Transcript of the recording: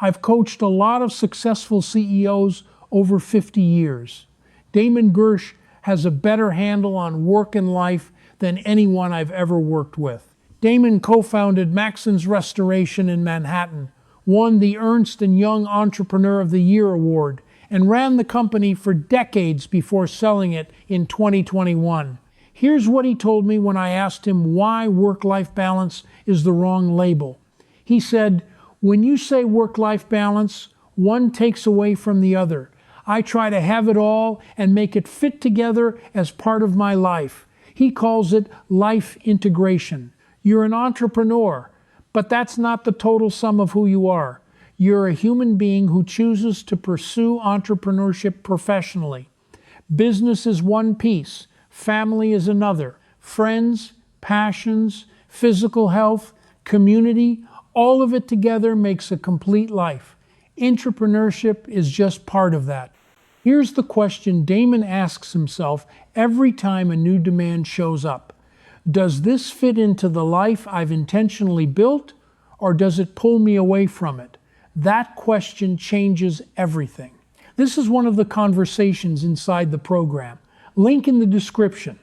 I've coached a lot of successful CEOs over 50 years. Damon Gersh has a better handle on work and life than anyone I've ever worked with. Damon co-founded Maxons Restoration in Manhattan, won the Ernst Young Entrepreneur of the Year award, and ran the company for decades before selling it in 2021. Here's what he told me when I asked him why work-life balance is the wrong label. He said, "When you say work-life balance, one takes away from the other. I try to have it all and make it fit together as part of my life." He calls it life integration. You're an entrepreneur, but that's not the total sum of who you are. You're a human being who chooses to pursue entrepreneurship professionally. Business is one piece, family is another. Friends, passions, physical health, community, all of it together makes a complete life. Entrepreneurship is just part of that. Here's the question Damon asks himself every time a new demand shows up. Does this fit into the life I've intentionally built, or does it pull me away from it? That question changes everything. This is one of the conversations inside the program. Link in the description.